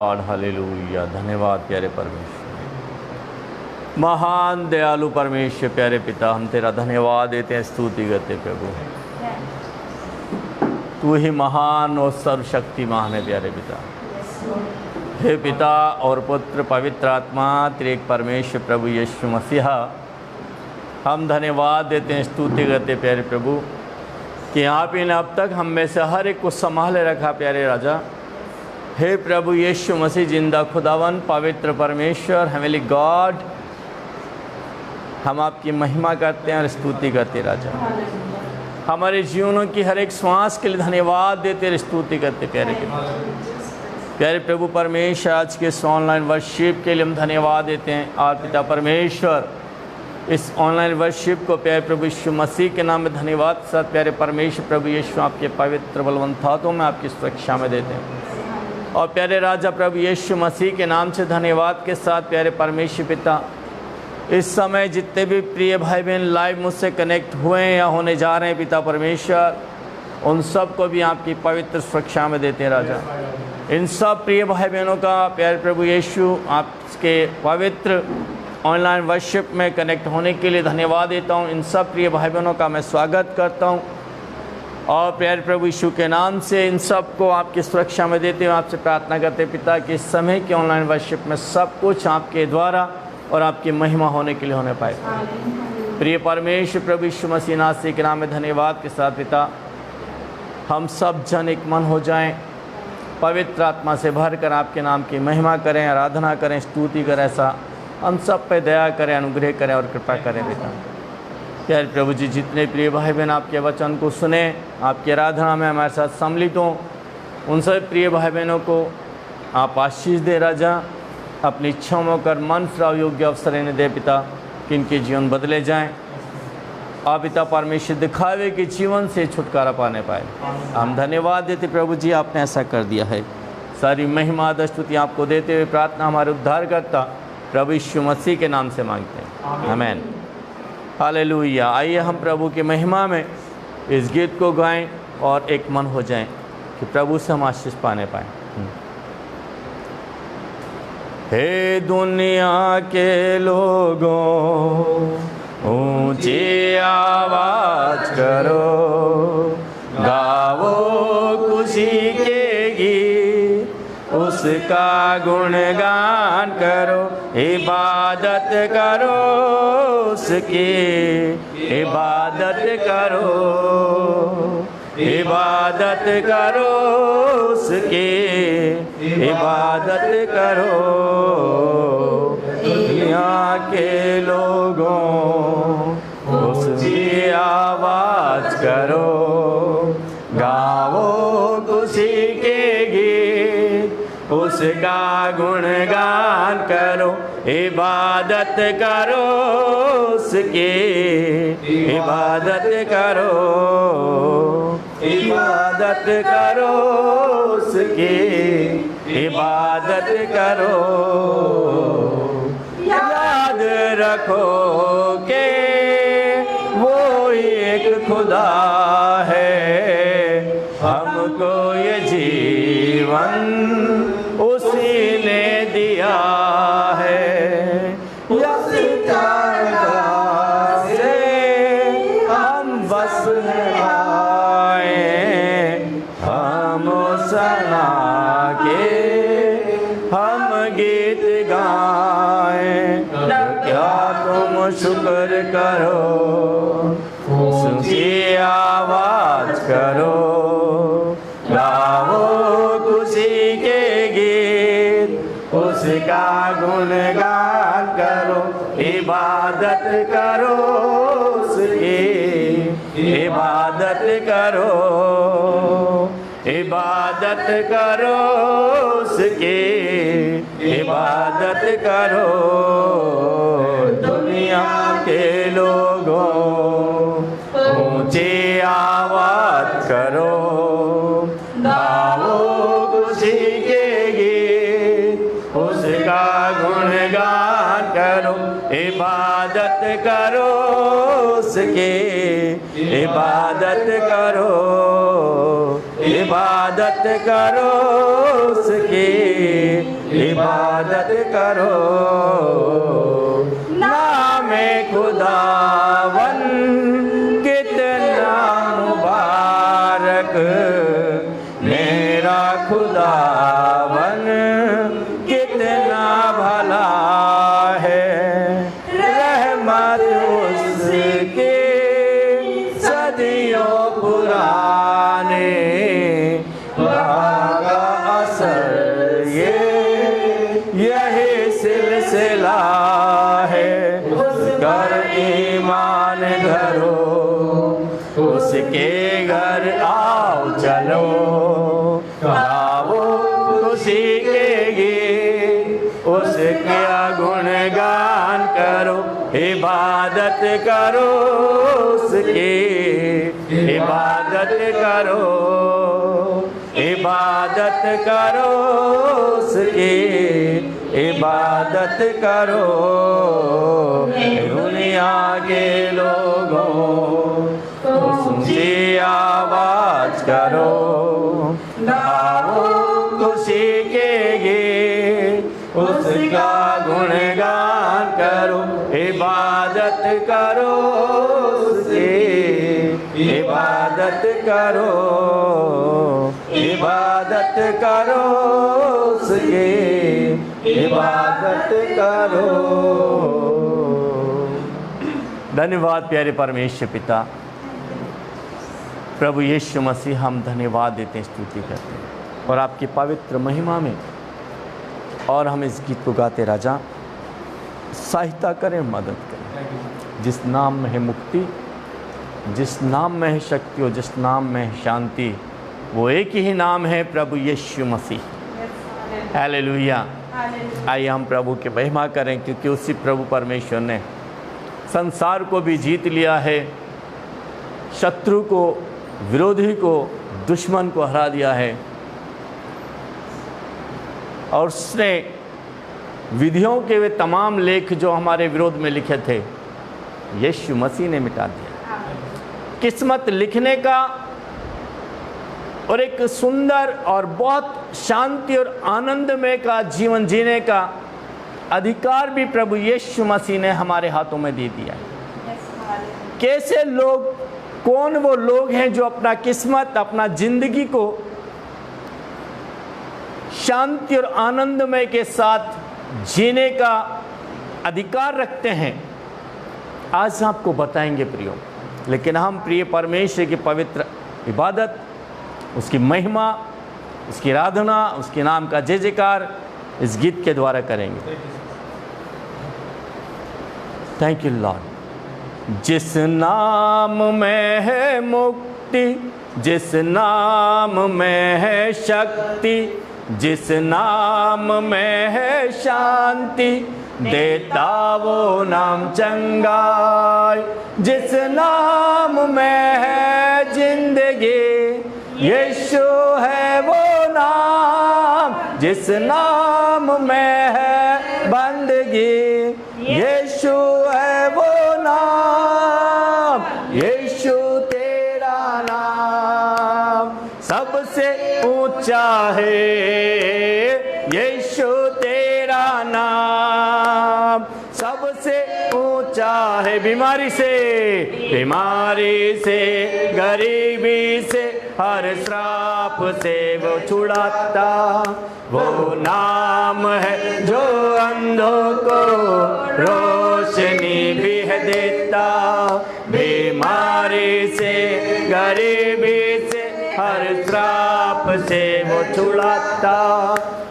और हालेलुया। धन्यवाद प्यारे परमेश्वर, महान दयालु परमेश्वर, प्यारे पिता, हम तेरा धन्यवाद देते हैं, स्तुति करते प्रभु। तू ही महान और सर्वशक्तिमान है प्यारे पिता। हे पिता और पुत्र पवित्र आत्मा त्रिएक परमेश्वर प्रभु यीशु मसीहा, हम धन्यवाद देते हैं, स्तुति करते प्यारे प्रभु कि आप ही ने अब तक हम में से हर एक को संभाले रखा प्यारे राजा। हे प्रभु यीशु मसीह, जिंदा खुदावन पवित्र परमेश्वर हेवनली गॉड, हम आपकी महिमा करते हैं और स्तुति करते राजा। हमारे जीवनों की हर एक श्वास के लिए धन्यवाद देते और स्तुति करते प्यारे प्यारे प्रभु परमेश्वर। आज के इस ऑनलाइन वर्शिप के लिए हम धन्यवाद देते हैं और पिता परमेश्वर, इस ऑनलाइन वर्शिप को प्यारे प्रभु यीशु मसीह के नाम में धन्यवाद के साथ प्यारे परमेश्वर प्रभु यीशु आपके पवित्र बलवंत हाथों में आपकी सुरक्षा में देते हैं। और प्यारे राजा प्रभु यीशु मसीह के नाम से धन्यवाद के साथ प्यारे परमेश्वर पिता, इस समय जितने भी प्रिय भाई बहन लाइव मुझसे कनेक्ट हुए हैं या होने जा रहे हैं पिता परमेश्वर, उन सब को भी आपकी पवित्र सुरक्षा में देते हैं राजा। इन सब प्रिय भाई बहनों का प्यारे प्रभु यीशु आपके पवित्र ऑनलाइन वर्शिप में कनेक्ट होने के लिए धन्यवाद देता हूँ। इन सब प्रिय भाई बहनों का मैं स्वागत करता हूँ और प्यारे प्रभु यीशु के नाम से इन सब को आपकी सुरक्षा में देते हुए आपसे प्रार्थना करते पिता कि इस समय के ऑनलाइन वर्शिप में सब कुछ आपके द्वारा और आपकी महिमा होने के लिए होने पाए। प्रिय परमेश्वर प्रभु यीशु मसीह नासरी के नाम में धन्यवाद के साथ पिता, हम सब जन एक मन हो जाएं, पवित्र आत्मा से भर कर आपके नाम की महिमा करें, आराधना करें, स्तुति करें। ऐसा हम सब पे दया करें, अनुग्रह करें और कृपा करें पिता। प्यारे प्रभु जी, जितने प्रिय भाई बहन आपके वचन को सुने, आपकी आराधना में हमारे साथ सम्मिलित हों, उन सब प्रिय भाई बहनों को आप आशीष दे राजा। अपनी इच्छाओं कर मन फिराव योग्य अवसर इन्हें दे पिता कि इनके जीवन बदले जाएं। आप पिता परमेश्वर दिखावे कि जीवन से छुटकारा पाने पाए। हम धन्यवाद देते प्रभु जी, आपने ऐसा कर दिया है। सारी महिमा स्तुति आपको देते हुए प्रार्थना हमारे उद्धारकर्ता प्रभु यीशु मसीह के नाम से मांगते हैं, आमीन। हालेलुया। आइए हम प्रभु की महिमा में इस गीत को गाएं और एक मन हो जाएं कि प्रभु से हम आशीष पाने पाएं। हे दुनिया के लोगों, ऊंची आवाज करो, गाओ खुशी के गीत, उसका गुणगान करो, इबादत करो उसकी, इबादत करो, इबादत करो उसकी, इबादत करो। दुनिया के लोगों, उसकी आवाज करो, गाओ खुशी के गीत, उसका गुणगान करो, इबादत करो उसकी, इबादत करो, इबादत करो उसकी, इबादत करो। याद रखो कि वो एक खुदा है, हमको ये जीवन उसी ने दिया है। से हम बस आए, हम सना के हम गीत गाएं। क्या तुम शुक्र करो, उसकी आवाज करो, गाओ खुशी के गीत, उसका गुणगान करो, इबादत करो उसकी, इबादत करो, इबादत करो उसकी, इबादत करो। दुनिया के लोगों, ऊंची आवाज करो, गाओ खुशी के गीत, उसका गुणगान करो, इबादत करो उसकी, इबादत करो, इबादत करो उसकी, इबादत करो। नामे खुदावन कितना मुबारक, मेरा खुदावन कितना भला है। रहमत उसके सदियों पुराने, का असर यही सिलसिला है। कर ईमान धरो, उसके घर आओ चलो, गाओ खुशी के गीत, उसका गुणगान करो। इबादत करो उसकी, इबादत करो, इबादत करो उसकी, इबादत करो। दुनिया के लोगों उसकी आवाज करो, गाओ खुशी के गीत, उसका गुणगान करो। इबादत करो उसकी, इबादत करो, इबादत करो उसकी, इबादत करो। धन्यवाद प्यारे परमेश्वर पिता, प्रभु यीशु मसीह, हम धन्यवाद देते हैं, स्तुति करते हैं और आपकी पवित्र महिमा में। और हम इस गीत को गाते राजा सहायता करें, मदद करें। जिस नाम में है मुक्ति, जिस नाम में है शक्ति और जिस नाम में है शांति, वो एक ही नाम है प्रभु यीशु मसीह। हालेलुया। आइए हम प्रभु की महिमा करें, क्योंकि उसी प्रभु परमेश्वर ने संसार को भी जीत लिया है, शत्रु को, विरोधी को, दुश्मन को हरा दिया है, और उसने विधियों के वे तमाम लेख जो हमारे विरोध में लिखे थे, यीशु मसीह ने मिटा दिया। किस्मत लिखने का और एक सुंदर और बहुत शांति और आनंदमय का जीवन जीने का अधिकार भी प्रभु यीशु मसीह ने हमारे हाथों में दे दिया है। कैसे लोग, कौन वो लोग हैं जो अपना किस्मत, अपना जिंदगी को शांति और आनंदमय के साथ जीने का अधिकार रखते हैं, आज आपको बताएंगे प्रियो। लेकिन हम प्रिय परमेश्वर की पवित्र इबादत, उसकी महिमा, उसकी आराधना, उसके नाम का जय जयकार इस गीत के द्वारा करेंगे। Thank you Lord. जिस नाम में है मुक्ति, जिस नाम में है शक्ति, जिस नाम में है शांति, देता वो नाम चंगाई। जिस नाम में है जिंदगी, यीशु है वो नाम। जिस नाम में है बंदगी, यीशु है वो नाम। यीशु तेरा नाम सबसे ऊंचा है, यीशु तेरा नाम सबसे ऊंचा है। बीमारी से, गरीबी से, हर श्राप से वो छुड़ाता। वो नाम है जो अंधों को रोशनी भी है देता। बीमारी से, गरीबी से, हर श्राप से वो छुड़ाता।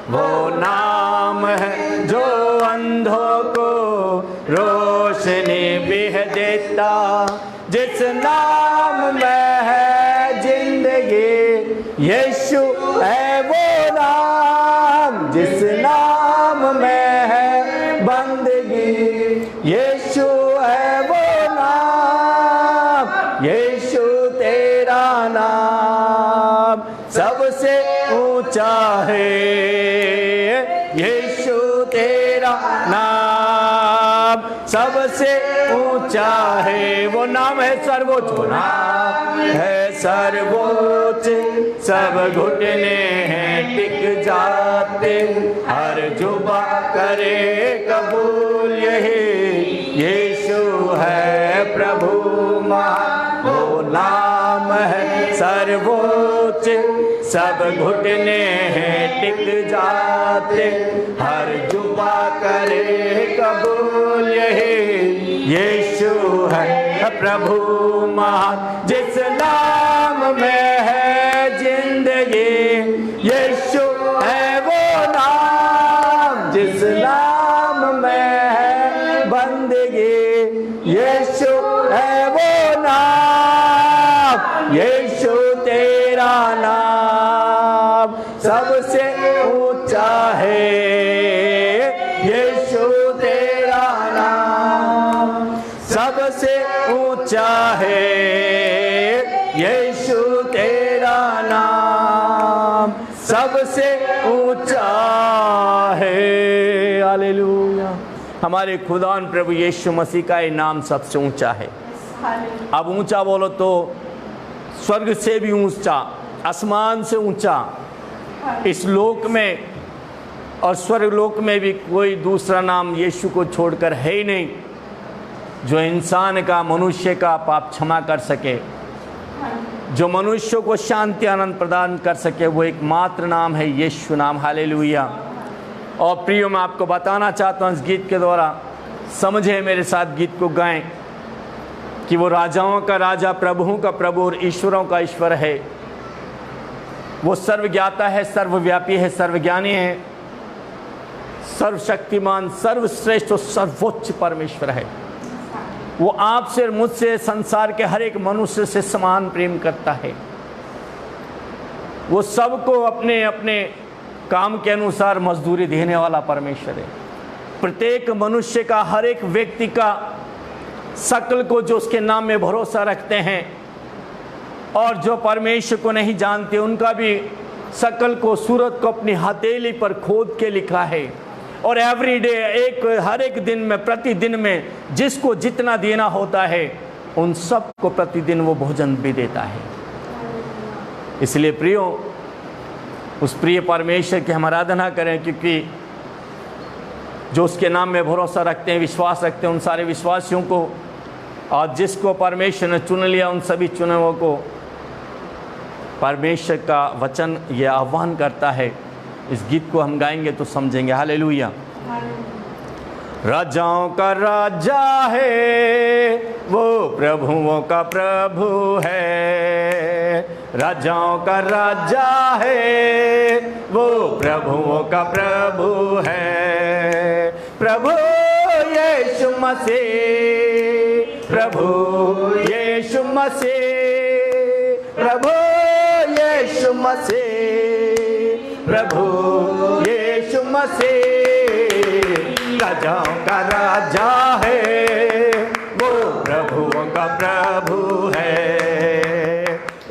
वो नाम है जो अंधों को रोशनी भी है देता। जिस नाम में है जिंदगी, यीशु है वो नाम। जिस नाम में है बंदगी, यीशु है वो नाम। यीशु तेरा नाम सबसे ऊंचा है, यीशु तेरा नाम सबसे ऊंचा है। वो नाम है सर्वोच्च, वो नाम है सर्वोच्च, सब घुटने हैं टिक जाते, हर जुबा करे कबूल यही यीशु है प्रभु महान, वो नाम है सर्वोच्च। सब घुटने हैं टिक जाते, हर जुबा करे कबूल यही यीशु है प्रभु महान। जिस नाम में है जिंदगी यीशु है वो नाम, जिस नाम में है बंदगी यीशु है वो नाम, यीशु तेरा नाम सबसे ऊंचा है, यीशु तेरा नाम सबसे ऊंचा है, यीशु तेरा नाम सबसे ऊंचा है। हालेलुया। हमारे खुदान प्रभु यीशु मसीह का ये नाम सबसे ऊंचा है। अब ऊंचा बोलो तो स्वर्ग से भी ऊंचा, आसमान से ऊंचा, इस लोक में और स्वर्ग लोक में भी कोई दूसरा नाम यीशु को छोड़कर है ही नहीं, जो इंसान का, मनुष्य का पाप क्षमा कर सके, जो मनुष्य को शांति आनंद प्रदान कर सके, वो एकमात्र नाम है यीशु नाम। हालेलुया। और प्रियो, मैं आपको बताना चाहता हूँ इस गीत के द्वारा, समझे मेरे साथ गीत को गाएं कि वो राजाओं का राजा, प्रभुओं का प्रभु और ईश्वरों का ईश्वर है। वो सर्वज्ञाता है, सर्वव्यापी है, सर्वज्ञानी है, सर्वशक्तिमान, सर्वश्रेष्ठ और सर्वोच्च परमेश्वर है। वो आपसे और मुझसे, संसार के हर एक मनुष्य से समान प्रेम करता है। वो सबको अपने अपने काम के अनुसार मजदूरी देने वाला परमेश्वर है। प्रत्येक मनुष्य का, हर एक व्यक्ति का, सकल को जो उसके नाम में भरोसा रखते हैं और जो परमेश्वर को नहीं जानते, उनका भी सकल को, सूरत को अपनी हथेली पर खोद के लिखा है। और एवरी डे, हर एक दिन में, प्रतिदिन में जिसको जितना देना होता है, उन सब को प्रतिदिन वो भोजन भी देता है। इसलिए प्रियो, उस प्रिय परमेश्वर की हम आराधना करें, क्योंकि जो उसके नाम में भरोसा रखते हैं, विश्वास रखते हैं, उन सारे विश्वासियों को और जिसको परमेश्वर ने चुन लिया, उन सभी चुने हुओं को परमेश्वर का वचन ये आह्वान करता है। इस गीत को हम गाएंगे तो समझेंगे। हालेलुया। राजाओं का राजा है, वो प्रभुओं का प्रभु है। राजाओं का राजा है, वो प्रभुओं का प्रभु है। प्रभु यीशु मसीह, प्रभु यीशु मसीह, प्रभु यीशु मसीह, प्रभु यीशु मसीह। राजाओं का राजा है, वो प्रभुओं का प्रभु है।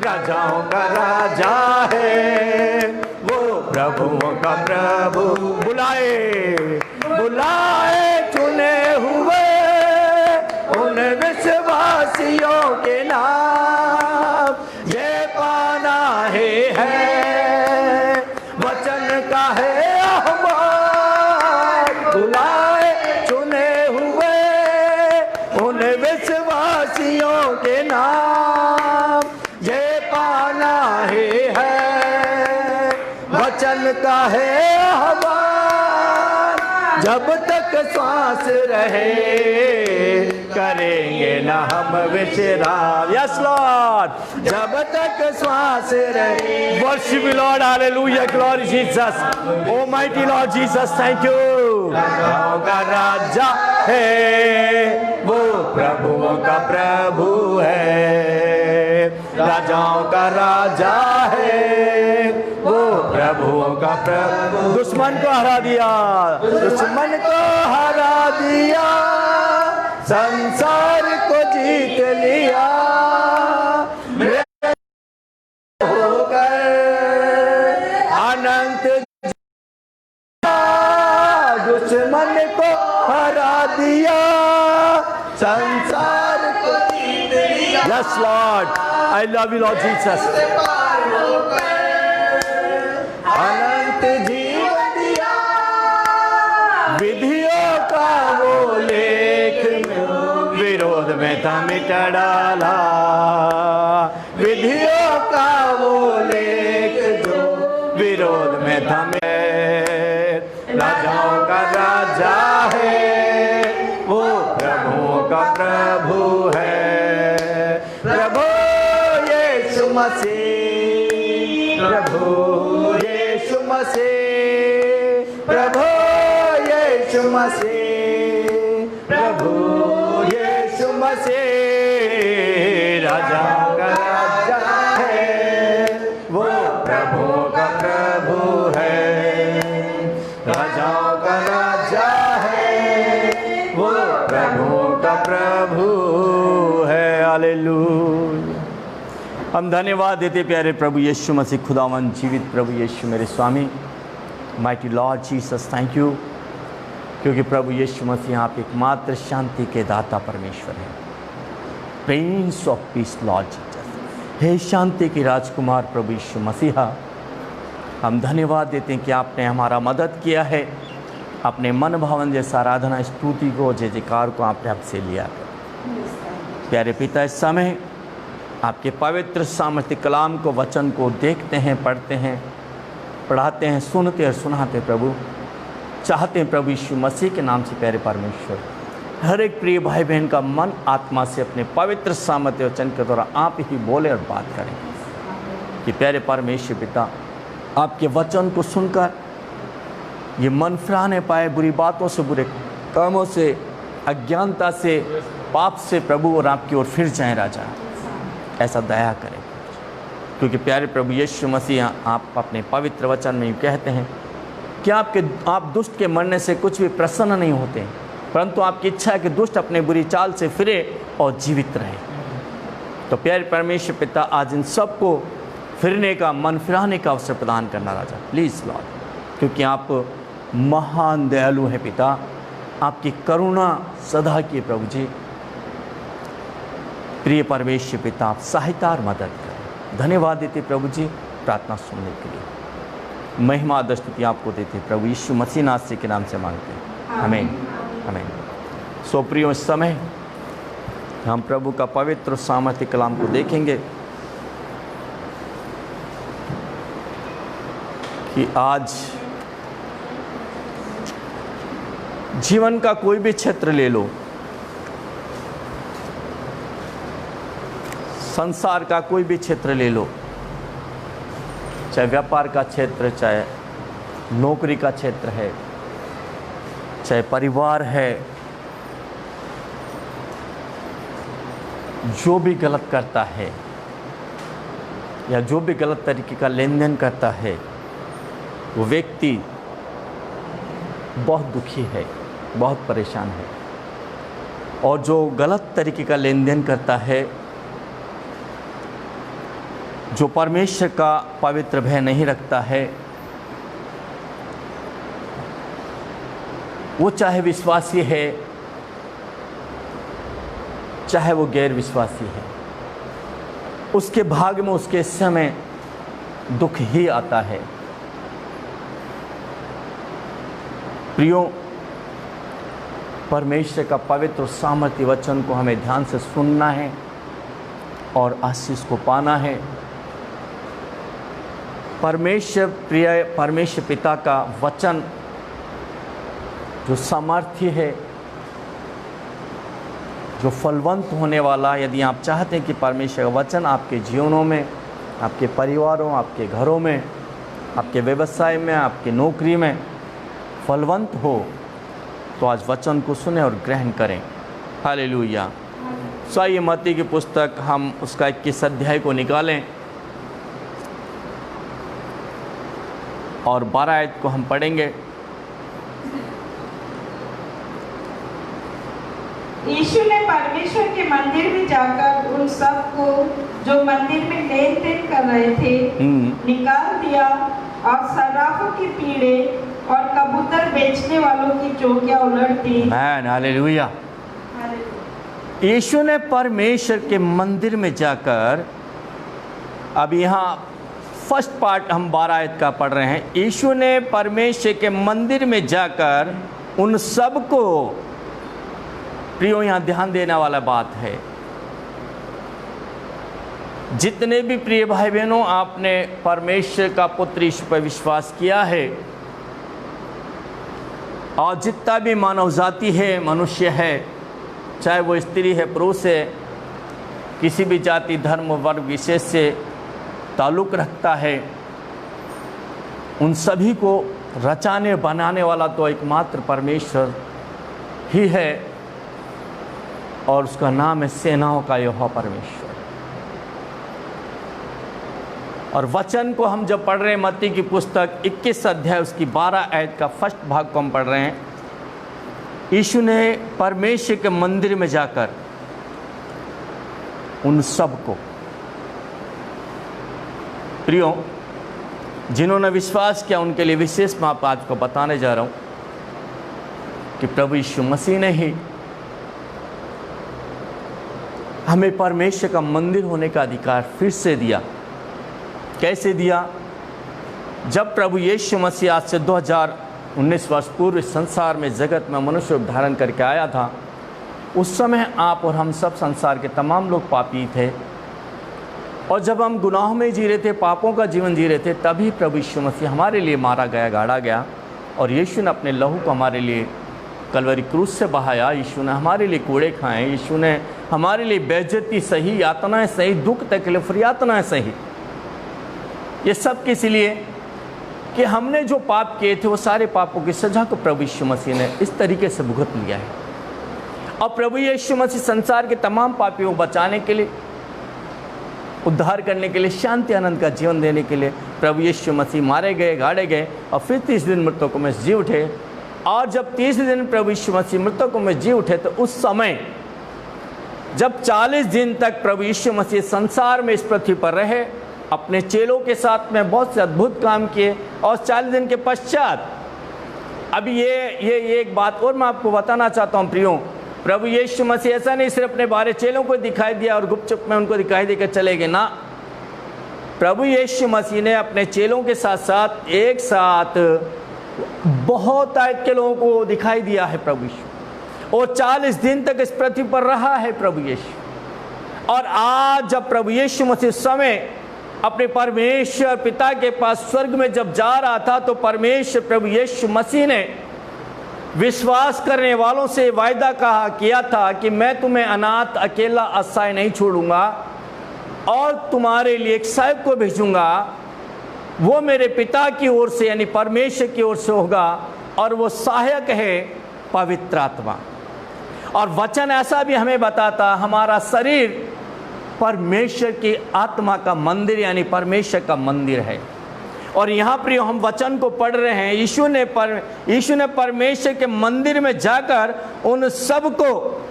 राजाओं का राजा है, वो प्रभुओं का प्रभु। बुलाए बुलाए चुने हुए उन विश्वासियों के नाम, ये पाना है वचन का है आह्वान। बुलाए चुने हुए उन विश्वासियों के नाम, ये पाना है वचन का है आह्वान। जब तक श्वास रहे करेंगे ना हम विश्राम। यस लॉर्ड, जब तक श्वास रहे। Worship Lord, hallelujah, glory Jesus, almighty Lord Jesus, thank you. राजाओं का राजा है, वो प्रभुओं का प्रभु है। राजाओं का राजा है, वो प्रभुओं का प्रभु। दुश्मन को हरा दिया, दुश्मन को हरा दिया, संसार को जीत लिया। होकर अनंत दुश्मन को हरा दिया, संसार को जीत लिया। Yes Lord, I love you Lord Jesus. विधियों का वो लेख विरोध में था मिट डाला। विधियों का वो लेख जो विरोध में था राजाओं का राजा है, वो प्रभुओं का प्रभु है। प्रभु यीशु मसीह, प्रभु यीशु मसीह, प्रभु यीशु मसीह, प्रभु यीशु मसीह। राजाओं का राजा है, वो प्रभुओं का प्रभु है। राजाओं का राजा है, वो प्रभुओं का प्रभु है। हालेलुया। हम धन्यवाद देते प्यारे प्रभु यीशु मसीह, खुदावन जीवित प्रभु यीशु मेरे स्वामी, mighty Lord Jesus, thank you, क्योंकि प्रभु यीशु मसीह आप एकमात्र शांति के दाता परमेश्वर हैं। Prince of peace Lord Jesus, हे शांति के राजकुमार प्रभु यीशु मसीहा, हम धन्यवाद देते हैं कि आपने हमारा मदद किया है। अपने मन भावन जैसा आराधना स्तुति को जय जयकार को आपने हमसे लिया। प्यारे पिता, इस समय आपके पवित्र सामर्थ्य कलाम को, वचन को देखते हैं, पढ़ते हैं, पढ़ाते हैं, सुनते और सुनाते प्रभु चाहते हैं प्रभु यीशु मसीह के नाम से प्यारे परमेश्वर, हर एक प्रिय भाई बहन का मन आत्मा से अपने पवित्र सामर्थ्य वचन के द्वारा आप ही बोले और बात करें कि प्यारे परमेश्वर पिता आपके वचन को सुनकर ये मन फिराने पाए बुरी बातों से, बुरे कामों से, अज्ञानता से, पाप से प्रभु, और आपकी ओर फिर जाएं राजा। ऐसा दया करें, क्योंकि प्यारे प्रभु यीशु मसीह आप अपने पवित्र वचन में कहते हैं कि आप दुष्ट के मरने से कुछ भी प्रसन्न नहीं होते, परंतु आपकी इच्छा है कि दुष्ट अपने बुरी चाल से फिरे और जीवित रहे। तो प्यारे परमेश्वर पिता, आज इन सबको फिरने का, मन फिराने का अवसर प्रदान करना राजा, प्लीज़ लॉर्ड, क्योंकि आप महान दयालु हैं पिता, आपकी करुणा सदा की प्रभु जी। प्रिय परमेश्वर पिता, आप सहायता और मदद करें। धन्यवाद देते प्रभु जी प्रार्थना सुनने के लिए। महिमा स्तुति आपको देते प्रभु यीशु मसीह नासरी के नाम से मांगते हैं, आमीन आमीन। सो प्रियो, इस समय हम प्रभु का पवित्र सामर्थ्य कलाम को देखेंगे कि आज जीवन का कोई भी क्षेत्र ले लो, संसार का कोई भी क्षेत्र ले लो, चाहे व्यापार का क्षेत्र, चाहे नौकरी का क्षेत्र है, चाहे परिवार है, जो भी गलत करता है या जो भी गलत तरीके का लेन देन करता है, वो व्यक्ति बहुत दुखी है, बहुत परेशान है। और जो गलत तरीके का लेन देन करता है, जो परमेश्वर का पवित्र भय नहीं रखता है, वो चाहे विश्वासी है, चाहे वो गैर विश्वासी है, उसके भाग में, उसके समय दुख ही आता है। प्रियो, परमेश्वर का पवित्र और सामर्थ्य वचन को हमें ध्यान से सुनना है और आशीष को पाना है। परमेश्वर, प्रिय परमेश्वर पिता का वचन जो सामर्थ्य है, जो फलवंत होने वाला, यदि आप चाहते हैं कि परमेश्वर का वचन आपके जीवनों में, आपके परिवारों, आपके घरों में, आपके व्यवसाय में, आपकी नौकरी में फलवंत हो, तो आज वचन को सुने और ग्रहण करें। हालेलुया। सो आइए मत्ती की पुस्तक हम उसका 21 अध्याय को निकालें और 12 आयत को हम पढ़ेंगे। यीशु ने परमेश्वर के मंदिर में जाकर उन सब को जो मंदिर में लेन देन कर रहे थे निकाल दिया और सर्राफों की पीढ़े और कबूतर बेचने वालों की चौकियां उलट दी। आमीन, हालेलुया। यीशु ने परमेश्वर के मंदिर में जाकर, अब यहाँ फर्स्ट पार्ट हम 12 आयत का पढ़ रहे हैं। यीशु ने परमेश्वर के मंदिर में जाकर उन सब को प्रियो यहाँ ध्यान देने वाला बात है। जितने भी प्रिय भाई बहनों आपने परमेश्वर का पुत्र यीशु पर विश्वास किया है, और जितना भी मानव जाति है, मनुष्य है, चाहे वो स्त्री है, पुरुष है, किसी भी जाति धर्म वर्ग विशेष से ताल्लुक़ रखता है, उन सभी को रचाने बनाने वाला तो एकमात्र परमेश्वर ही है, और उसका नाम है सेनाओं का यहोवा परमेश्वर। और वचन को हम जब पढ़ रहे हैं, मत्ती की पुस्तक 21 अध्याय उसकी 12 आयत का फर्स्ट भाग को हम पढ़ रहे हैं। यीशु ने परमेश्वर के मंदिर में जाकर उन सब को, प्रियो जिन्होंने विश्वास किया उनके लिए विशेष मैं आप आज को बताने जा रहा हूं कि प्रभु यीशु मसीह ने ही हमें परमेश्वर का मंदिर होने का अधिकार फिर से दिया। कैसे दिया? जब प्रभु यीशु मसीह आज से 2019 वर्ष पूर्व संसार में जगत में मनुष्य रूप धारण करके आया था, उस समय आप और हम सब संसार के तमाम लोग पापी थे, और जब हम गुनाहों में जी रहे थे, पापों का जीवन जी रहे थे, तभी प्रभु यीशु मसीह हमारे लिए मारा गया, गाड़ा गया, और यीशु ने अपने लहू को हमारे लिए कलवरी क्रूस से बहाया। यीशु ने हमारे लिए कूड़े खाए, यीशु ने हमारे लिए बेइज्जती सही, यातनाएं सही, दुख तकलीफ और यातनाएं सही। ये सब किस लिए? कि हमने जो पाप किए थे वो सारे पापों की सजा को प्रभु यीशु मसीह ने इस तरीके से भुगत लिया है। और प्रभु यीशु मसीह संसार के तमाम पापियों को बचाने के लिए, उद्धार करने के लिए, शांति आनंद का जीवन देने के लिए प्रभु यीशु मसीह मारे गए, गाड़े गए, और फिर 30 दिन मृतकों में जी उठे। और जब 30 दिन प्रभु यीशु मसीह मृतकों में जी उठे, तो उस समय जब 40 दिन तक प्रभु यीशु मसीह संसार में इस पृथ्वी पर रहे, अपने चेलों के साथ में बहुत से अद्भुत काम किए, और 40 दिन के पश्चात अभी ये एक बात और मैं आपको बताना चाहता हूँ प्रियो, प्रभु यीशु मसीह ऐसा नहीं सिर्फ अपने बारे चेलों को दिखाई दिया और गुपचुप में उनको दिखाई देकर चले गए ना। प्रभु यीशु मसीह ने अपने चेलों के साथ साथ एक साथ बहुत आयत के लोगों को दिखाई दिया है प्रभु यीशु, और 40 दिन तक इस पृथ्वी पर रहा है प्रभु यीशु। और आज जब प्रभु यीशु मसीह समय अपने परमेश्वर पिता के पास स्वर्ग में जब जा रहा था, तो परमेश्वर प्रभु यीशु मसीह ने विश्वास करने वालों से वायदा किया था कि मैं तुम्हें अनाथ अकेला असहाय नहीं छोड़ूंगा, और तुम्हारे लिए एक सहायक को भेजूंगा, वो मेरे पिता की ओर से यानी परमेश्वर की ओर से होगा, और वो सहायक है पवित्र आत्मा। और वचन ऐसा भी हमें बताता, हमारा शरीर परमेश्वर की आत्मा का मंदिर यानी परमेश्वर का मंदिर है। और यहाँ प्रियो हम वचन को पढ़ रहे हैं, यीशु ने परमेश्वर के मंदिर में जाकर उन सब को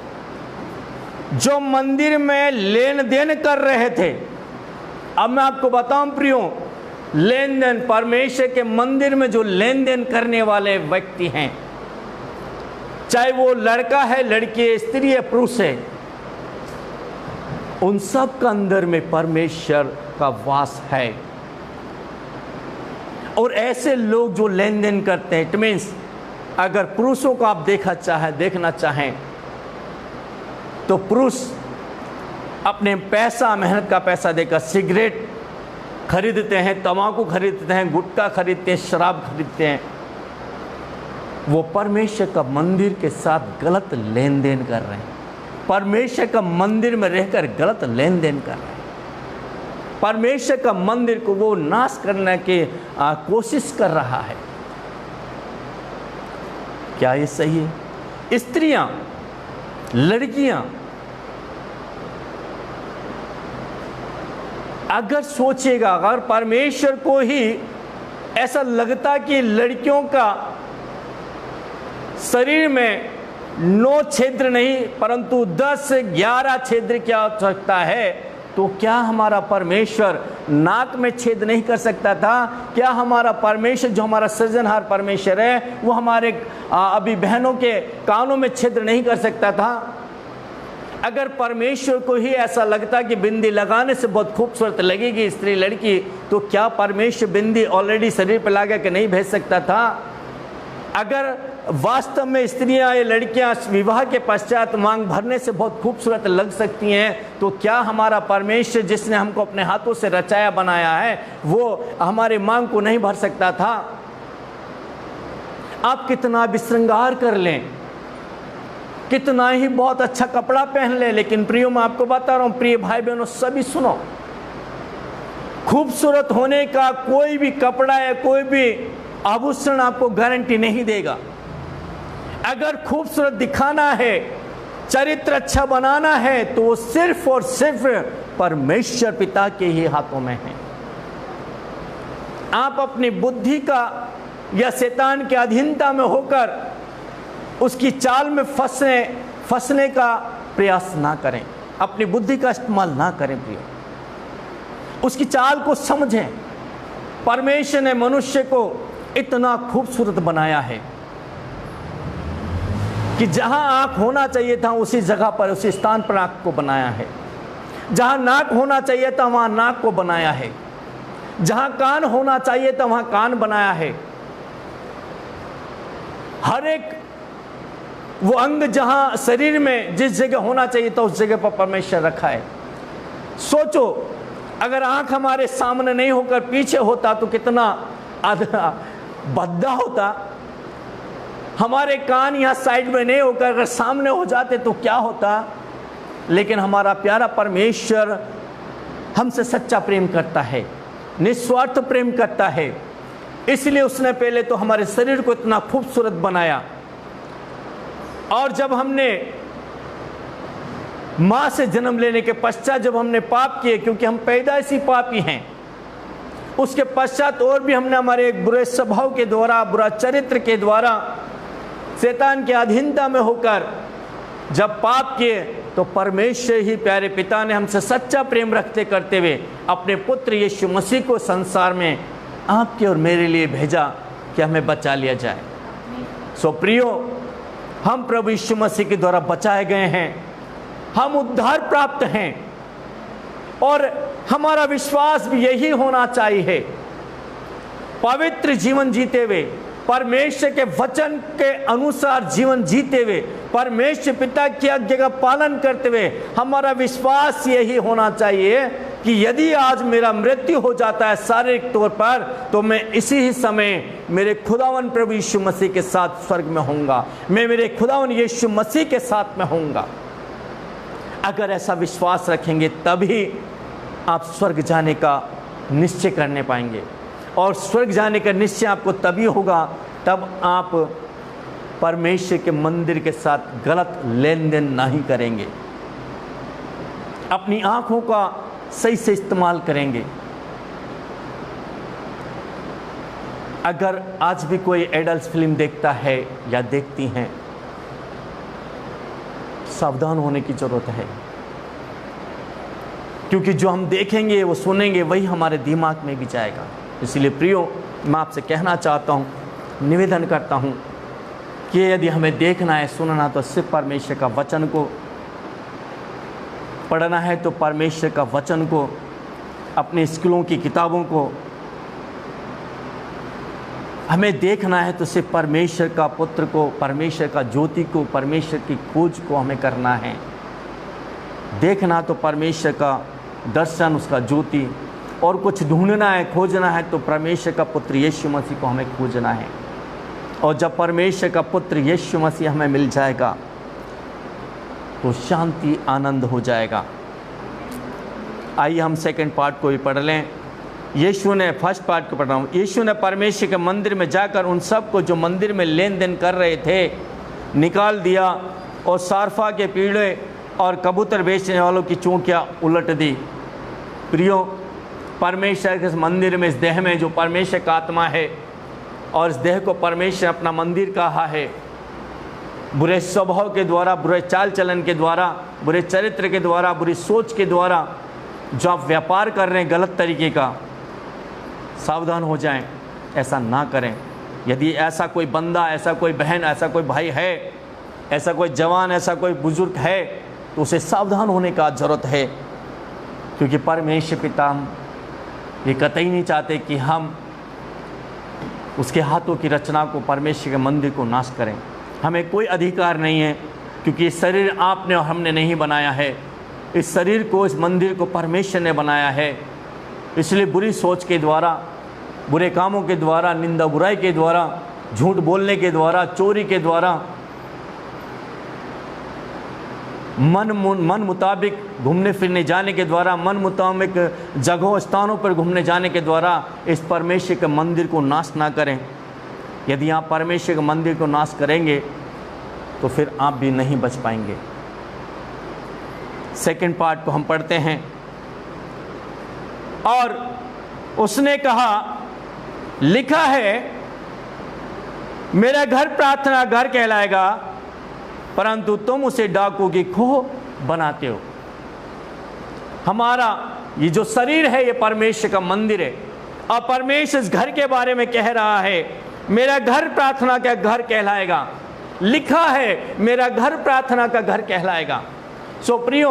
जो मंदिर में लेन देन कर रहे थे, अब मैं आपको बताऊं प्रियो, लेन देन परमेश्वर के मंदिर में जो लेन देन करने वाले व्यक्ति हैं, चाहे वो लड़का है, लड़की है, स्त्री है, पुरुष है, उन सब का अंदर में परमेश्वर का वास है। और ऐसे लोग जो लेन देन करते हैं, इट मीन्स अगर पुरुषों को आप देखना चाहें तो पुरुष अपने मेहनत का पैसा देकर सिगरेट खरीदते हैं, तंबाकू खरीदते हैं, गुटखा खरीदते हैं, शराब खरीदते हैं, वो परमेश्वर का मंदिर के साथ गलत लेन देन कर रहे हैं। परमेश्वर का मंदिर में रहकर गलत लेन देन कर रहे हैं। परमेश्वर का मंदिर को वो नाश करने की कोशिश कर रहा है। क्या ये सही है? स्त्रियां, लड़कियां अगर सोचेगा, अगर परमेश्वर को ही ऐसा लगता कि लड़कियों का शरीर में 9 छिद्र नहीं परंतु 10 से 11 छिद्र की आवश्यकता है, तो क्या हमारा परमेश्वर नाक में छेद नहीं कर सकता था? क्या हमारा परमेश्वर जो हमारा सृजनहार परमेश्वर है वो हमारे अभी बहनों के कानों में छिद्र नहीं कर सकता था? अगर परमेश्वर को ही ऐसा लगता कि बिंदी लगाने से बहुत खूबसूरत लगेगी स्त्री लड़की, तो क्या परमेश्वर बिंदी ऑलरेडी शरीर पर लगा के नहीं भेज सकता था? अगर वास्तव में स्त्रियां, ये लड़कियां विवाह के पश्चात मांग भरने से बहुत खूबसूरत लग सकती हैं, तो क्या हमारा परमेश्वर जिसने हमको अपने हाथों से रचाया बनाया है वो हमारे मांग को नहीं भर सकता था? आप कितना भी श्रृंगार कर लें, कितना ही बहुत अच्छा कपड़ा पहन ले, लेकिन प्रियो मैं आपको बता रहा हूं, प्रिय भाई बहनों सभी सुनो, खूबसूरत होने का कोई भी कपड़ा या कोई भी आभूषण आपको गारंटी नहीं देगा। अगर खूबसूरत दिखाना है, चरित्र अच्छा बनाना है, तो वो सिर्फ और सिर्फ परमेश्वर पिता के ही हाथों में है। आप अपनी बुद्धि का या शैतान की अधीनता में होकर उसकी चाल में फंसने का प्रयास ना करें, अपनी बुद्धि का इस्तेमाल ना करें प्रिय, उसकी चाल को समझें। परमेश्वर ने मनुष्य को इतना खूबसूरत बनाया है कि जहां आंख होना चाहिए था उसी जगह पर, उसी स्थान पर आंख को बनाया है। जहां नाक होना चाहिए था वहां नाक को बनाया है। जहां कान होना चाहिए था वहां कान बनाया है। हर एक वो अंग जहां शरीर में जिस जगह होना चाहिए था उस जगह पर परमेश्वर रखा है। सोचो, अगर आंख हमारे सामने नहीं होकर पीछे होता तो कितना भद्दा होता। हमारे कान यहाँ साइड में नहीं होकर अगर सामने हो जाते तो क्या होता। लेकिन हमारा प्यारा परमेश्वर हमसे सच्चा प्रेम करता है, निस्वार्थ प्रेम करता है, इसलिए उसने पहले तो हमारे शरीर को इतना खूबसूरत बनाया। और जब हमने मां से जन्म लेने के पश्चात जब हमने पाप किए, क्योंकि हम पैदाइशी पापी हैं, उसके पश्चात और भी हमने हमारे एक बुरे स्वभाव के द्वारा, बुरा चरित्र के द्वारा, शैतान की अधीनता में होकर जब पाप किए, तो परमेश्वर ही प्यारे पिता ने हमसे सच्चा प्रेम रखते करते हुए अपने पुत्र यीशु मसीह को संसार में आपके और मेरे लिए भेजा कि हमें बचा लिया जाए। सो प्रियो, हम प्रभु यीशु मसीह के द्वारा बचाए गए हैं, हम उद्धार प्राप्त हैं, और हमारा विश्वास भी यही होना चाहिए। पवित्र जीवन जीते हुए, परमेश्वर के वचन के अनुसार जीवन जीते हुए, परमेश्वर पिता की आज्ञा का पालन करते हुए, हमारा विश्वास यही होना चाहिए कि यदि आज मेरा मृत्यु हो जाता है शारीरिक तौर पर, तो मैं इसी ही समय मेरे खुदावन प्रभु यीशु मसीह के साथ स्वर्ग में होऊंगा, मैं मेरे खुदावन यीशु मसीह के साथ में होऊंगा। अगर ऐसा विश्वास रखेंगे तभी आप स्वर्ग जाने का निश्चय करने पाएंगे, और स्वर्ग जाने का निश्चय आपको तभी होगा तब आप परमेश्वर के मंदिर के साथ गलत लेन देन नहीं करेंगे, अपनी आंखों का सही से इस्तेमाल करेंगे। अगर आज भी कोई एडल्ट फिल्म देखता है या देखती हैं, सावधान होने की जरूरत है, क्योंकि जो हम देखेंगे वो सुनेंगे वही हमारे दिमाग में भी जाएगा। इसलिए प्रियो, मैं आपसे कहना चाहता हूँ, निवेदन करता हूँ कि यदि हमें देखना है, सुनना, तो सिर्फ परमेश्वर का वचन को पढ़ना है, तो परमेश्वर का वचन को, अपने स्कूलों की किताबों को हमें देखना है, तो सिर्फ परमेश्वर का पुत्र को, परमेश्वर का ज्योति को, परमेश्वर की खोज को हमें करना है। देखना तो परमेश्वर का दर्शन, उसका ज्योति, और कुछ ढूंढना है, खोजना है, तो परमेश्वर का पुत्र यीशु मसीह को हमें खोजना है। और जब परमेश्वर का पुत्र यीशु मसीह हमें मिल जाएगा तो शांति, आनंद हो जाएगा। आइए हम सेकंड पार्ट को भी पढ़ लें। यीशु ने, फर्स्ट पार्ट को पढ़ रहा हूँ। यीशु ने परमेश्वर के मंदिर में जाकर उन सब को जो मंदिर में लेन देन कर रहे थे निकाल दिया, और सारफा के पीड़े और कबूतर बेचने वालों की चौकियाँ उलट दी। प्रियो, परमेश्वर के मंदिर में, इस देह में जो परमेश्वर का आत्मा है, और इस देह को परमेश्वर अपना मंदिर कहा है, बुरे स्वभाव के द्वारा, बुरे चाल चलन के द्वारा, बुरे चरित्र के द्वारा, बुरी सोच के द्वारा जो आप व्यापार कर रहे हैं गलत तरीके का, सावधान हो जाएं, ऐसा ना करें। यदि ऐसा कोई बंदा, ऐसा कोई बहन, ऐसा कोई भाई है, ऐसा कोई जवान, ऐसा कोई बुजुर्ग है, तो उसे सावधान होने का ज़रूरत है, क्योंकि परमेश्वर पिता ये कतई नहीं चाहते कि हम उसके हाथों की रचना को, परमेश्वर के मंदिर को नाश करें। हमें कोई अधिकार नहीं है, क्योंकि ये शरीर आपने और हमने नहीं बनाया है। इस शरीर को, इस मंदिर को परमेश्वर ने बनाया है। इसलिए बुरी सोच के द्वारा, बुरे कामों के द्वारा, निंदा बुराई के द्वारा, झूठ बोलने के द्वारा, चोरी के द्वारा, मन मुताबिक घूमने फिरने जाने के द्वारा, मन मुताबिक जगहों स्थानों पर घूमने जाने के द्वारा इस परमेश्वर के मंदिर को नाश ना करें। यदि आप परमेश्वर के मंदिर को नाश करेंगे तो फिर आप भी नहीं बच पाएंगे। सेकंड पार्ट को हम पढ़ते हैं। और उसने कहा, लिखा है, मेरा घर प्रार्थना घर कहलाएगा, परंतु तुम उसे डाकू की खोह बनाते हो। हमारा ये जो शरीर है ये परमेश्वर का मंदिर है, और परमेश्वर इस घर के बारे में कह रहा है, मेरा घर प्रार्थना का घर कहलाएगा। लिखा है, मेरा घर प्रार्थना का घर कहलाएगा। सो प्रियो,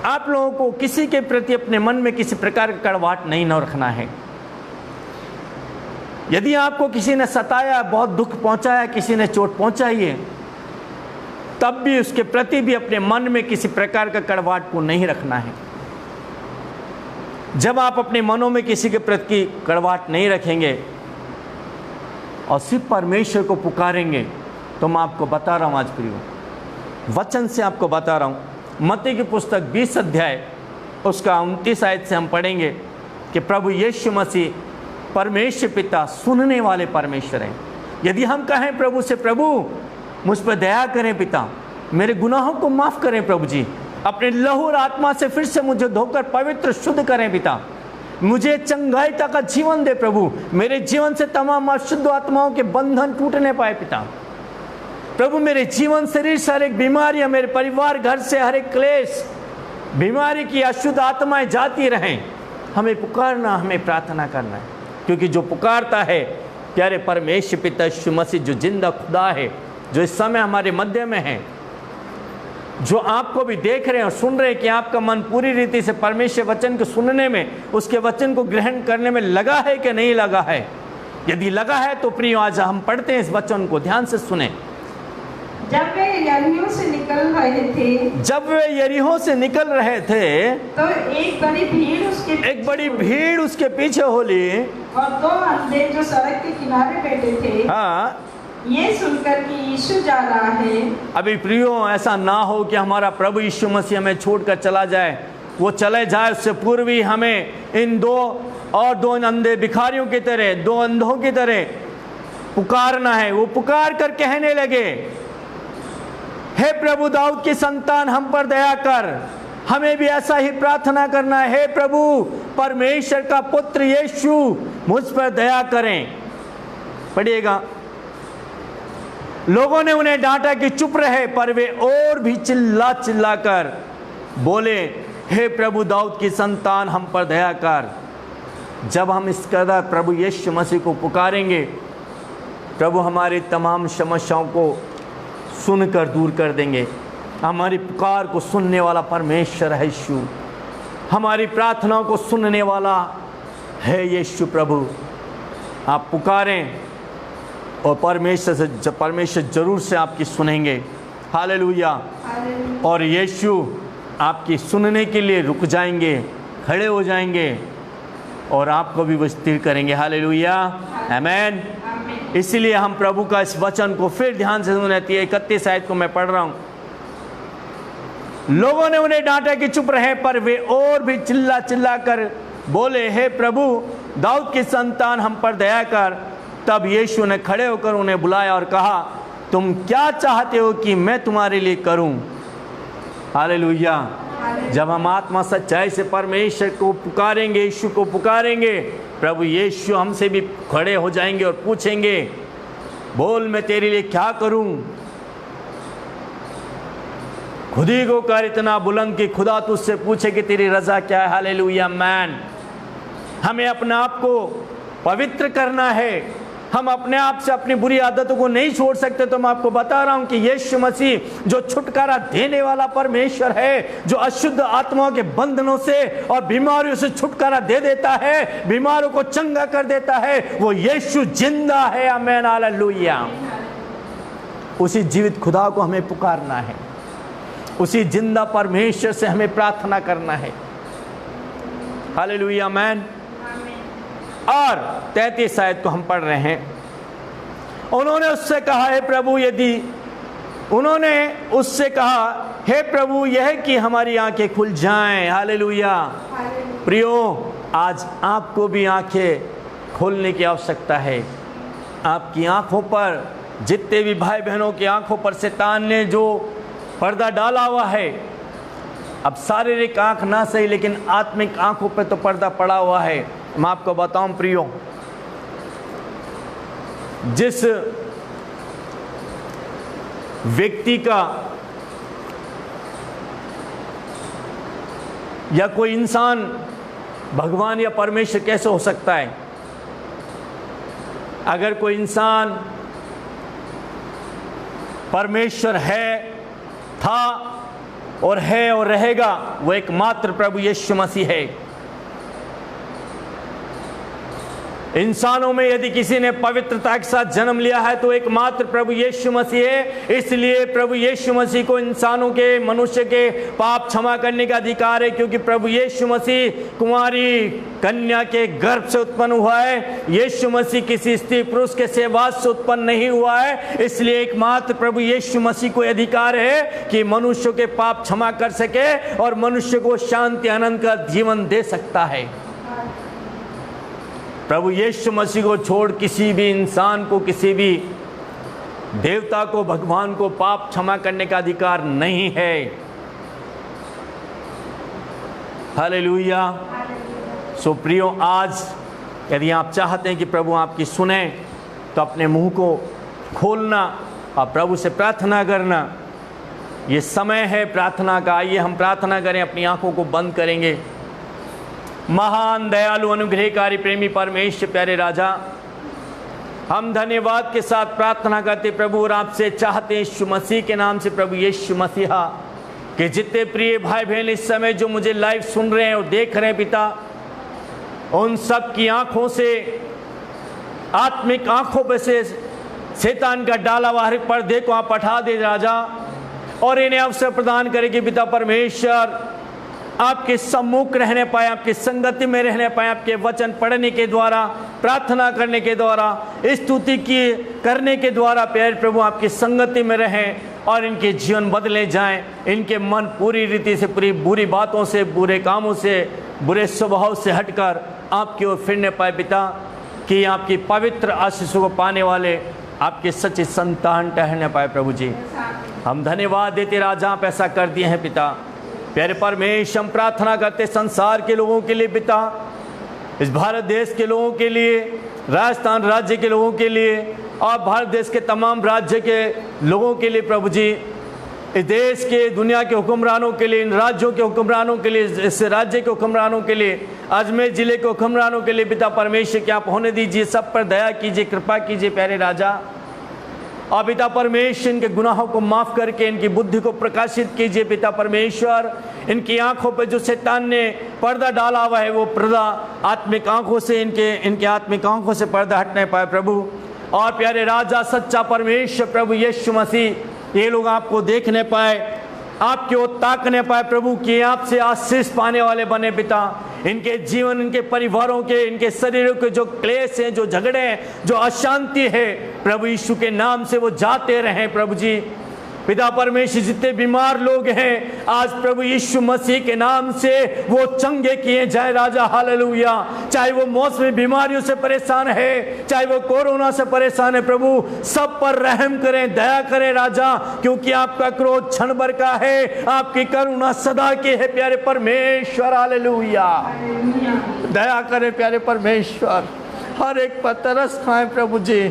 आप लोगों को किसी के प्रति अपने मन में किसी प्रकार का कड़वाहट नहीं न रखना है। यदि आपको किसी ने सताया, बहुत दुख पहुंचाया, किसी ने चोट पहुंचाई है, तब भी उसके प्रति भी अपने मन में किसी प्रकार का कड़वाहट को नहीं रखना है। जब आप अपने मनों में किसी के प्रति कड़वाहट नहीं रखेंगे और सिर्फ परमेश्वर को पुकारेंगे, तो मैं आपको बता रहा हूं, आज प्रियो, वचन से आपको बता रहा हूं, मत्ती की पुस्तक 20 अध्याय उसका 29 आयत से हम पढ़ेंगे कि प्रभु यीशु मसीह परमेश्वर पिता सुनने वाले परमेश्वर हैं। यदि हम कहें प्रभु से, प्रभु मुझ पर दया करें पिता, मेरे गुनाहों को माफ़ करें प्रभु जी, अपने लहू और आत्मा से फिर से मुझे धोकर पवित्र शुद्ध करें पिता, मुझे चंगाईता का जीवन दे प्रभु, मेरे जीवन से तमाम अशुद्ध आत्माओं के बंधन टूटने पाए पिता। प्रभु मेरे जीवन, शरीर से हर एक बीमारियां, मेरे परिवार घर से हर एक क्लेश, बीमारी की अशुद्ध आत्माएं जाती रहें। हमें पुकारना, हमें प्रार्थना करना है, क्योंकि जो पुकारता है प्यारे परमेश्वर पिता यीशु मसीह जो जिंदा खुदा है, जो इस समय हमारे मध्य में है, जो आपको भी देख रहे हैं और सुन रहे हैं कि आपका मन पूरी रीति से परमेश्वर वचन को सुनने में, उसके वचन को ग्रहण करने में लगा है कि नहीं लगा है। यदि लगा है तो प्रिय, आज हम पढ़ते हैं इस वचन को, ध्यान से सुने। जब वे यरीहो से निकल रहे थे, तो एक बड़ी भीड़ उसके पीछे होली, और दो अंधे जो सड़क के किनारे बैठे थे, हाँ, ये सुनकर कि यीशु जा रहा है। अभी प्रियो, ऐसा ना हो कि हमारा प्रभु यीशु मसीह हमें छोड़कर चला जाए। वो चले जाए उससे पूर्व ही हमें इन दो अंधे भिखारियों की तरह, दो अंधों की तरह पुकारना है। वो पुकार कर कहने लगे, हे प्रभु दाऊद की संतान, हम पर दया कर। हमें भी ऐसा ही प्रार्थना करना है, हे प्रभु परमेश्वर का पुत्र यीशु, मुझ पर दया करें। पढ़िएगा, लोगों ने उन्हें डांटा कि चुप रहे, पर वे और भी चिल्ला चिल्ला कर बोले, हे प्रभु दाऊद की संतान, हम पर दया कर। जब हम इस कदर प्रभु यीशु मसीह को पुकारेंगे, प्रभु हमारी तमाम समस्याओं को सुनकर दूर कर देंगे। हमारी पुकार को सुनने वाला परमेश्वर है यीशु, हमारी प्रार्थनाओं को सुनने वाला है यीशु। प्रभु आप पुकारें और परमेश्वर जरूर से आपकी सुनेंगे। हालेलुया। और यीशु आपकी सुनने के लिए रुक जाएंगे, खड़े हो जाएंगे और आपको भी वो स्थिर करेंगे। हालेलुया, आमीन। इसलिए हम प्रभु का इस वचन को फिर ध्यान से सुनते हैं। 31 आयत को मैं पढ़ रहा हूं। लोगों ने उन्हें डांटा कि चुप रहे, पर वे और भी चिल्ला चिल्ला कर बोले, हे प्रभु दाऊद की संतान, हम पर दया कर। तब यीशु ने खड़े होकर उन्हें बुलाया और कहा, तुम क्या चाहते हो कि मैं तुम्हारे लिए करूं? हालेलुया। जब हम आत्मा सच्चाई से परमेश्वर को पुकारेंगे, यीशु को पुकारेंगे, प्रभु यीशु हमसे भी खड़े हो जाएंगे और पूछेंगे, बोल मैं तेरे लिए क्या करूं? खुद ही को कर इतना बुलंद कि खुदा तुझसे पूछे कि तेरी रजा क्या है। Hallelujah man. हमें अपने आप को पवित्र करना है, हम अपने आप से अपनी बुरी आदतों को नहीं छोड़ सकते, तो मैं आपको बता रहा हूं कि यीशु मसीह जो छुटकारा देने वाला परमेश्वर है, जो अशुद्ध आत्माओं के बंधनों से और बीमारियों से छुटकारा दे देता है, बीमारों को चंगा कर देता है, वो यीशु जिंदा है। आमीन, हालेलुया। उसी जीवित खुदा को हमें पुकारना है, उसी जिंदा परमेश्वर से हमें प्रार्थना करना है। हालेलुया, आमीन। और 33 आयत को हम पढ़ रहे हैं। उन्होंने उससे कहा, हे प्रभु, उन्होंने उससे कहा, हे प्रभु, यह कि हमारी आंखें खुल जाएं। हालेलुया। प्रियो, आज आपको भी आंखें खोलने की आवश्यकता है। आपकी आंखों पर, जितने भी भाई बहनों की आंखों पर शैतान ने जो पर्दा डाला हुआ है, अब शारीरिक आंख ना सही लेकिन आत्मिक आंखों पर तो पर्दा पड़ा हुआ है। मैं आपको बताऊं प्रियो, जिस व्यक्ति का या कोई इंसान भगवान या परमेश्वर कैसे हो सकता है? अगर कोई इंसान परमेश्वर है, था और है और रहेगा, वो एकमात्र प्रभु यीशु मसीह है। इंसानों में यदि किसी ने पवित्रता के साथ जन्म लिया है तो एकमात्र प्रभु यीशु मसीह है। इसलिए प्रभु यीशु मसीह को इंसानों के, मनुष्य के पाप क्षमा करने का अधिकार है, क्योंकि प्रभु यीशु मसीह कुंवारी कन्या के गर्भ से उत्पन्न हुआ है। यीशु मसीह किसी स्त्री पुरुष के सहवास से उत्पन्न नहीं हुआ है। इसलिए एकमात्र प्रभु यीशु मसीह को अधिकार है कि मनुष्यों के पाप क्षमा कर सके और मनुष्य को शांति आनंद का जीवन दे सकता है। प्रभु यीशु मसीह को छोड़ किसी भी इंसान को, किसी भी देवता को, भगवान को पाप क्षमा करने का अधिकार नहीं है। हालेलुया। सो प्रियो, आज यदि आप चाहते हैं कि प्रभु आपकी सुने तो अपने मुंह को खोलना और प्रभु से प्रार्थना करना। ये समय है प्रार्थना का। आइए हम प्रार्थना करें, अपनी आंखों को बंद करेंगे। महान दयालु अनुग्रहकारी प्रेमी परमेश्वर प्यारे राजा, हम धन्यवाद के साथ प्रार्थना करते प्रभु और आपसे चाहते हैं यीशु मसीह के नाम से, प्रभु यीशु मसीहा, कि जितने प्रिय भाई बहन इस समय जो मुझे लाइव सुन रहे हैं और देख रहे हैं पिता, उन सब की आंखों से, आत्मिक आंखों पे से शैतान का डाला हुआ हर पर्दे को आप हटा दे राजा, और इन्हें अवसर प्रदान करेगी पिता परमेश्वर, आपके सम्मुख रहने पाए, आपकी संगति में रहने पाए, आपके वचन पढ़ने के द्वारा, प्रार्थना करने के द्वारा, स्तुति की करने के द्वारा प्यारे प्रभु आपकी संगति में रहें और इनके जीवन बदले जाएं। इनके मन पूरी रीति से, पूरी बुरी बातों से, बुरे कामों से, बुरे स्वभाव से हटकर आपकी ओर फिरने पाए पिता, कि आपकी पवित्र आशीषों को पाने वाले आपके सच्चे संतान ठहरने पाए। प्रभु जी, हम धन्यवाद देते राजा, आप ऐसा कर दिए हैं पिता। प्यारे परमेश्वर, हम प्रार्थना करते संसार के लोगों के लिए पिता, इस भारत देश के लोगों के लिए, राजस्थान राज्य के लोगों के लिए और भारत देश के तमाम राज्य के लोगों के लिए प्रभु जी, इस देश के, दुनिया के हुक्मरानों के लिए, इन राज्यों के हुक्मरानों के लिए, इस राज्य के हुक्मरानों के लिए, अजमेर जिले के हुक्मरानों के लिए पिता परमेश्वर, क्या आप होने दीजिए, सब पर दया कीजिए, कृपा कीजिए प्यारे राजा। और पिता परमेश्वर, इनके गुनाहों को माफ़ करके इनकी बुद्धि को प्रकाशित कीजिए पिता परमेश्वर। इनकी आंखों पर जो शैतान ने पर्दा डाला हुआ है, वो पर्दा आत्मिक आंखों से, इनके आत्मिक आंखों से पर्दा हटने पाए प्रभु। और प्यारे राजा, सच्चा परमेश्वर प्रभु यीशु मसीह, ये लोग आपको देखने पाए, आपकी ओर ताकने पाए प्रभु, कि आपसे आशीष पाने वाले बने पिता। इनके जीवन, इनके परिवारों के, इनके शरीरों के जो क्लेश हैं, जो झगड़े हैं, जो अशांति है, प्रभु यीशु के नाम से वो जाते रहें प्रभु जी। पिता परमेश्वर, जितने बीमार लोग हैं आज प्रभु यीशु मसीह के नाम से वो चंगे किए जाए राजा। हालेलुया। चाहे वो मौसमी बीमारियों से परेशान है, चाहे वो कोरोना से परेशान है, प्रभु सब पर रहम करें, दया करें राजा, क्योंकि आपका क्रोध क्षण भर का है, आपकी करुणा सदा की है प्यारे परमेश्वर। हालेलुया। दया करें प्यारे परमेश्वर, हर एक पर तरस खाएं प्रभु जी,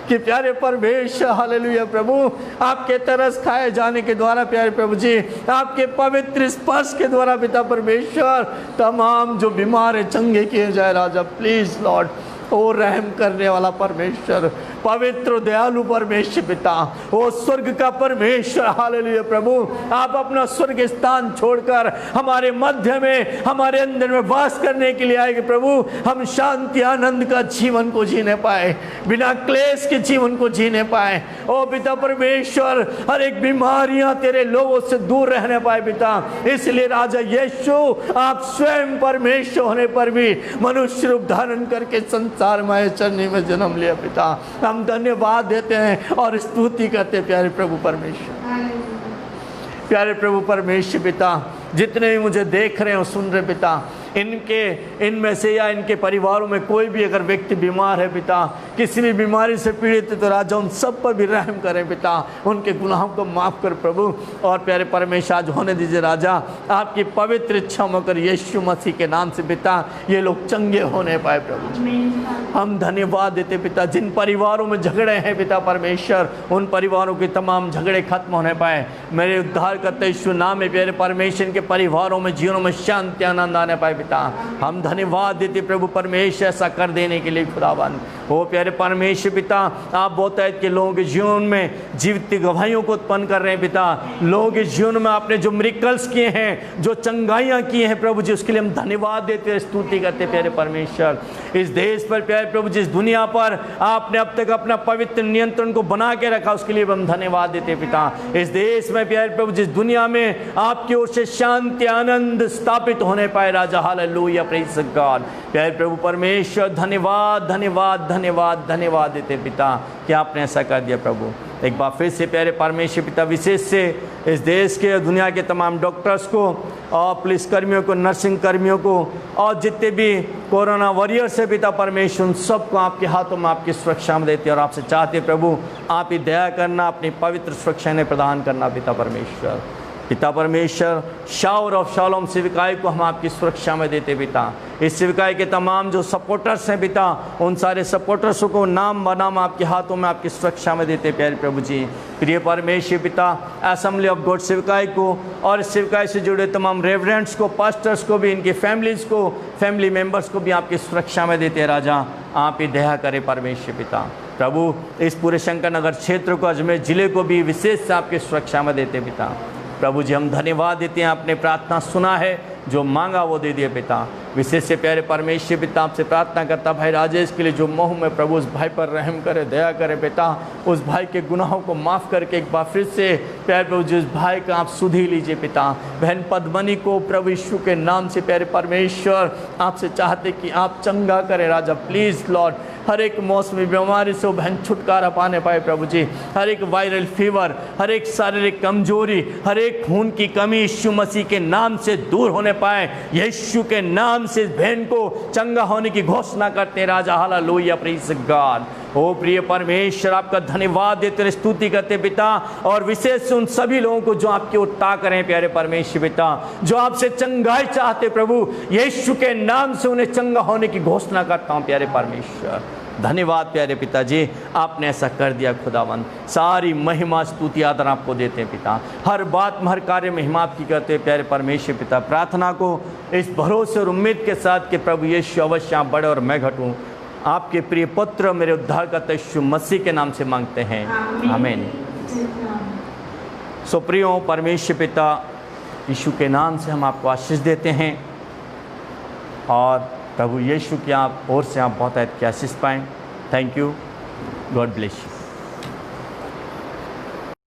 कि प्यारे परमेश्वर हालेलुया प्रभु, आपके तरस खाए जाने के द्वारा प्यारे प्रभु जी, आपके पवित्र स्पर्श के द्वारा पिता परमेश्वर, तमाम जो बीमार है चंगे किए जाए राजा। प्लीज लॉर्ड, ओ रहम करने वाला परमेश्वर, पवित्र दयालु परमेश्वर पिता, ओ स्वर्ग का परमेश्वर, हालेलुया प्रभु, आप अपना स्वर्ग स्थान छोड़कर हमारे मध्य में, हमारे अंदर में वास करने के लिए आएंगे प्रभु। हम शांति आनंद का जीवन को जीने पाए, बिना क्लेश के जीवन को जीने पाए। ओ पिता परमेश्वर, हर एक बीमारियां तेरे लोगों से दूर रहने पाए पिता। इसलिए राजा यीशु, आप स्वयं परमेश्वर होने पर भी मनुष्य रूप धारण करके संसार में चरनी में जन्म लिया पिता। हम धन्यवाद देते हैं और स्तुति करते हैं प्यारे प्रभु परमेश्वर। प्यारे प्रभु परमेश्वर पिता, जितने भी मुझे देख रहे हो, सुन रहे पिता, इनमें से या इनके परिवारों में कोई भी अगर व्यक्ति बीमार है पिता, किसी भी बीमारी से पीड़ित है, तो राजा उन सब पर भी रहम करें पिता, उनके गुनाहों को माफ़ कर प्रभु। और प्यारे परमेश्वर, आज होने दीजिए राजा, आपकी पवित्र इच्छा होकर यीशु मसीह के नाम से पिता, ये लोग चंगे होने पाए प्रभु। हम धन्यवाद देते पिता, जिन परिवारों में झगड़े हैं पिता परमेश्वर, उन परिवारों के तमाम झगड़े खत्म होने पाए। मेरे उद्धार करते यीशु नाम में प्यारे परमेश्वर के परिवारों में, जीवनों में शांति आनंद आने पाए पिता। हम धन्यवाद देते प्रभु परमेश्वर, ऐसा कर देने के लिए खुदावन। ओ प्यारे परमेश्वर पिता, आप बहुतायत के लोगों के जीवन में जीवित गवाहियों को उत्पन्न कर रहे हैं पिता। लोगों के जीवन में आपने जो मिरेकल्स किए हैं, जो चंगाइयाँ की हैं प्रभु जी, उसके लिए हम धन्यवाद देते हैं, स्तुति करते प्यारे परमेश्वर। इस देश पर प्यारे प्रभु, जिस दुनिया पर आपने अब तक अपना पवित्र नियंत्रण को बना के रखा, उसके लिए हम धन्यवाद देते पिता। इस देश में प्यारे प्रभु, जिस दुनिया में आपकी ओर से शांति आनंद स्थापित होने पाए राजा, हालेलुया, प्रेज़ गॉड। प्यारे प्रभु परमेश्वर, धन्यवाद धन्यवाद धन्यवाद धन्यवाद देते पिता कि आपने ऐसा कर दिया प्रभु। एक बार फिर से प्यारे परमेश्वर पिता, विशेष से इस देश के, दुनिया के तमाम डॉक्टर्स को और पुलिस कर्मियों को, नर्सिंग कर्मियों को, और जितने भी कोरोना वॉरियर्स है पिता परमेश्वर, उन सबको आपके हाथों में, आपकी सुरक्षा में देते और आपसे चाहते प्रभु, आप ही दया करना, अपनी पवित्र सुरक्षा ने प्रदान करना पिता परमेश्वर। पिता परमेश्वर, शाऊल और शालोम सेविकाई को हम आपकी सुरक्षा में देते पिता। इस सेविकाई के तमाम जो सपोर्टर्स हैं पिता, उन सारे सपोर्टर्सों को नाम बनाम आपके हाथों में, आपकी सुरक्षा में देते प्यारे प्रभु जी। प्रिय परमेश्वर पिता, असेंबली ऑफ गॉड सेविकाई को और इस सेविकाई से जुड़े तमाम रेवरेंट्स को, पास्टर्स को भी, इनकी फैमिलीज़ को, फैमिली मेम्बर्स को भी आपकी सुरक्षा में देते राजा। आप ही दया करें परमेश्वर पिता। प्रभु, इस पूरे शंकर नगर क्षेत्र को, अजमेर जिले को भी विशेष से आपकी सुरक्षा में देते पिता। प्रभु जी, हम धन्यवाद देते हैं, आपने प्रार्थना सुना है, जो मांगा वो दे दिए पिता। विशेष से प्यारे परमेश्वर पिता, आपसे प्रार्थना करता भाई राजेश के लिए, जो मोह में प्रभु उस भाई पर रहम करे, दया करे पिता, उस भाई के गुनाहों को माफ़ करके एक बार फिर से प्यारे प्रभु जी, उस भाई का आप सुधी लीजिए पिता। बहन पद्मनी को प्रभु यीशु के नाम से प्यारे परमेश्वर, आपसे चाहते कि आप चंगा करें राजा, प्लीज़ लॉर्ड। हर एक मौसमी बीमारी से वो बहन छुटकारा पाने पाए प्रभु जी। हर एक वायरल फीवर, हर एक शारीरिक कमजोरी, हर एक खून की कमी यीशु मसीह के नाम से दूर होने पाए। यीशु के नाम से बहन को चंगा होने की घोषणा करते हैं राजा, हालेलुया, प्रेज़ गॉड। ओ प्रिय परमेश्वर, आपका धन्यवाद देते, स्तुति करते पिता। और विशेष उन सभी लोगों को जो आपकी ओर ताक रहे हैं प्यारे परमेश्वर पिता, जो आपसे चंगाई चाहते प्रभु, यीशु के नाम से उन्हें चंगा होने की घोषणा करता हूँ प्यारे परमेश्वर। धन्यवाद प्यारे पिताजी, आपने ऐसा कर दिया खुदावन। सारी महिमा स्तुति आदर आपको देते हैं पिता। हर बात में, हर कार्य में महिमा आपकी करते हैं प्यारे परमेश्वर पिता। प्रार्थना को इस भरोसे और उम्मीद के साथ कि प्रभु यीशु अवश्य आप बढ़े और मैं घटूं, आपके प्रिय पुत्र मेरे उद्धारकर्ता यीशु मसीह के नाम से मांगते हैं, आमीन। सो प्रियो परमेश्वर पिता, यीशु के नाम से हम आपको आशीष देते हैं और प्रभु यीशु की आप ओर से आप बहुत की आशीष पाएँ। Thank you, God bless you.